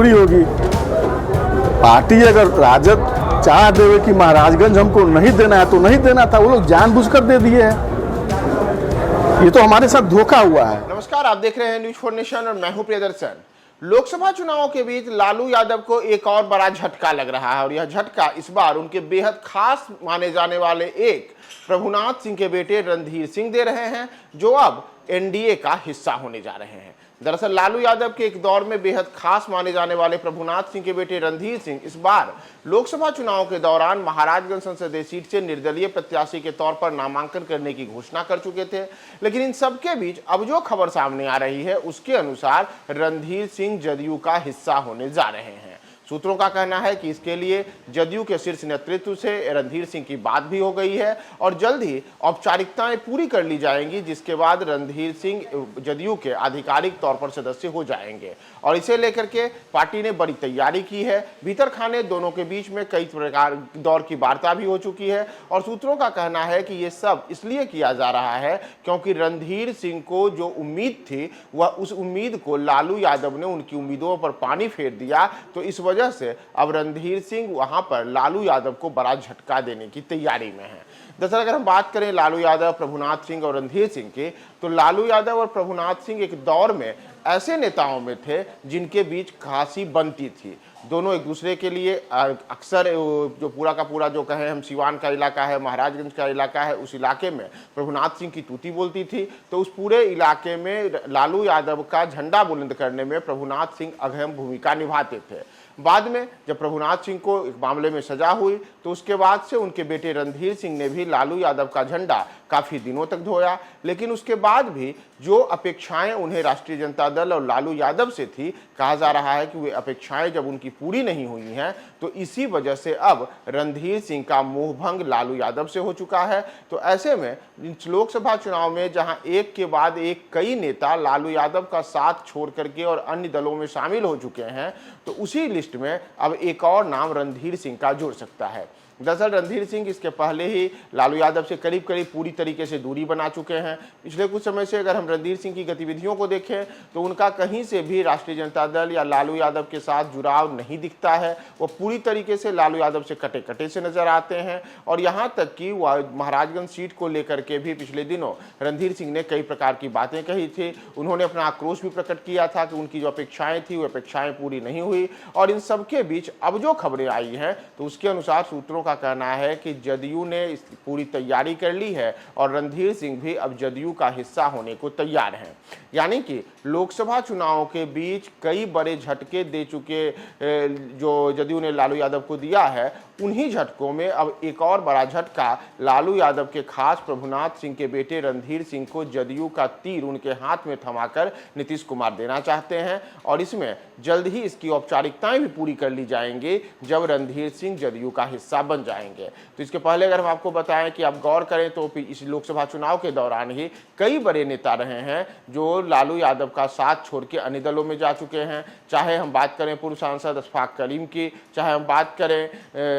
मजबूरी होगी। पार्टी अगर राजद चाह देवे कि महाराजगंज हमको नहीं देना है तो नहीं देना था, वो लोग जानबूझकर दे दिए हैं। ये तो हमारे साथ धोखा हुआ है। नमस्कार, आप देख रहे हैं न्यूज़ 4 नेशन और मैं हूं प्रियदर्शन। लोकसभा चुनावों के बीच लालू यादव को एक और बड़ा झटका लग रहा है और यह झटका इस बार उनके बेहद खास माने जाने वाले एक प्रभुनाथ सिंह के बेटे रणधीर सिंह दे रहे हैं, जो अब एनडीए का हिस्सा होने जा रहे हैं। दरअसल लालू यादव के एक दौर में बेहद खास माने जाने वाले प्रभुनाथ सिंह के बेटे रणधीर सिंह इस बार लोकसभा चुनाव के दौरान महाराजगंज संसदीय सीट से निर्दलीय प्रत्याशी के तौर पर नामांकन करने की घोषणा कर चुके थे। लेकिन इन सबके बीच अब जो खबर सामने आ रही है उसके अनुसार रणधीर सिंह जदयू का हिस्सा होने जा रहे हैं। सूत्रों का कहना है कि इसके लिए जदयू के शीर्ष नेतृत्व से रणधीर सिंह की बात भी हो गई है और जल्द ही औपचारिकताएं पूरी कर ली जाएंगी, जिसके बाद रणधीर सिंह जदयू के आधिकारिक तौर पर सदस्य हो जाएंगे। और इसे लेकर के पार्टी ने बड़ी तैयारी की है। भीतर खाने दोनों के बीच में कई प्रकार दौर की वार्ता भी हो चुकी है और सूत्रों का कहना है कि ये सब इसलिए किया जा रहा है क्योंकि रणधीर सिंह को जो उम्मीद थी वह उस उम्मीद को लालू यादव ने उनकी उम्मीदों पर पानी फेर दिया। तो इस वजह से अब रणधीर सिंह वहां पर लालू यादव को बड़ा झटका देने की तैयारी में है। दरअसल अगर हम बात करें लालू यादव, प्रभुनाथ सिंह और रणधीर सिंह की, तो लालू यादव और प्रभुनाथ सिंह एक दौर में ऐसे नेताओं में थे जिनके बीच खासी बनती थी। दोनों एक दूसरे के लिए अक्सर जो पूरा का पूरा जो कहें हम सिवान का इलाका है, महाराजगंज का इलाका है, उस इलाके में प्रभुनाथ सिंह की तूती बोलती थी। तो उस पूरे इलाके में लालू यादव का झंडा बुलंद करने में प्रभुनाथ सिंह अहम भूमिका निभाते थे। बाद में जब प्रभुनाथ सिंह को एक मामले में सजा हुई तो उसके बाद से उनके बेटे रणधीर सिंह ने भी लालू यादव का झंडा काफी दिनों तक धोया। लेकिन उसके बाद भी जो अपेक्षाएं उन्हें राष्ट्रीय जनता दल और लालू यादव से थी, कहा जा रहा है कि वे अपेक्षाएं जब उनकी पूरी नहीं हुई हैं तो इसी वजह से अब रणधीर सिंह का मोहभंग लालू यादव से हो चुका है। तो ऐसे में लोकसभा चुनाव में जहां एक के बाद एक कई नेता लालू यादव का साथ छोड़ करके और अन्य दलों में शामिल हो चुके हैं, तो उसी लिस्ट में अब एक और नाम रणधीर सिंह का जुड़ सकता है। दरअसल रणधीर सिंह इसके पहले ही लालू यादव से करीब करीब पूरी तरीके से दूरी बना चुके हैं। पिछले कुछ समय से अगर हम रणधीर सिंह की गतिविधियों को देखें तो उनका कहीं से भी राष्ट्रीय जनता दल या लालू यादव के साथ जुड़ाव नहीं दिखता है। वो पूरी तरीके से लालू यादव से कटे कटे से नजर आते हैं और यहाँ तक कि वह महाराजगंज सीट को लेकर के भी पिछले दिनों रणधीर सिंह ने कई प्रकार की बातें कही थी। उन्होंने अपना आक्रोश भी प्रकट किया था कि उनकी जो अपेक्षाएं थी वो अपेक्षाएं पूरी नहीं हुई। और इन सबके बीच अब जो खबरें आई हैं तो उसके अनुसार सूत्रों का कहना है कि जदयू ने इस पूरी तैयारी कर ली है और रणधीर सिंह भी अब जदयू का हिस्सा होने को तैयार हैं। यानी कि लोकसभा चुनावों के बीच कई बड़े झटके दे चुके जो जदयू ने लालू यादव को दिया है, उन्हीं झटकों में अब एक और बड़ा झटका लालू यादव के खास प्रभुनाथ सिंह के बेटे रणधीर सिंह को जदयू का तीर उनके हाथ में थमाकर नीतीश कुमार देना चाहते हैं। और इसमें जल्द ही इसकी औपचारिकताएं भी पूरी कर ली जाएंगी जब रणधीर सिंह जदयू का हिस्सा बन जाएंगे। तो इसके पहले अगर हम आपको बताएं कि आप गौर करें तो इस लोकसभा चुनाव के दौरान ही कई बड़े नेता रहे हैं जो लालू यादव का साथ छोड़ के अन्य दलों में जा चुके हैं। चाहे हम बात करें पूर्व सांसद अशफाक करीम की, चाहे हम बात करें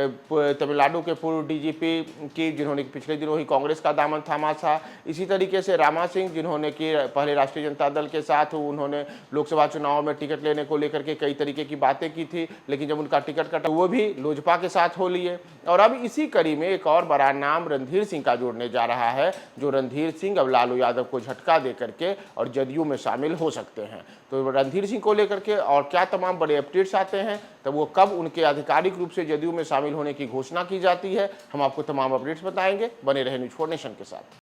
तमिलनाडु के पूर्व डीजीपी की जिन्होंने पिछले दिनों ही कांग्रेस का दामन थामा था। इसी तरीके से रामा सिंह जिन्होंने कि पहले राष्ट्रीय जनता दल के साथ उन्होंने लोकसभा चुनाव में टिकट लेने को लेकर के कई तरीके की बातें की थी, लेकिन जब उनका टिकट कटा वो भी लोजपा के साथ हो लिए। और अब इसी कड़ी में एक और बड़ा नाम रणधीर सिंह का जुड़ने जा रहा है, जो रणधीर सिंह अब लालू यादव को झटका दे करके और जदयू में शामिल हो सकते हैं। तो रणधीर सिंह को लेकर के और क्या तमाम बड़े अपडेट्स आते हैं, तब वो कब उनके आधिकारिक रूप से जदयू में शामिल होने की घोषणा की जाती है, हम आपको तमाम अपडेट्स बताएंगे। बने रहे न्यूज़ 4 नेशन के साथ।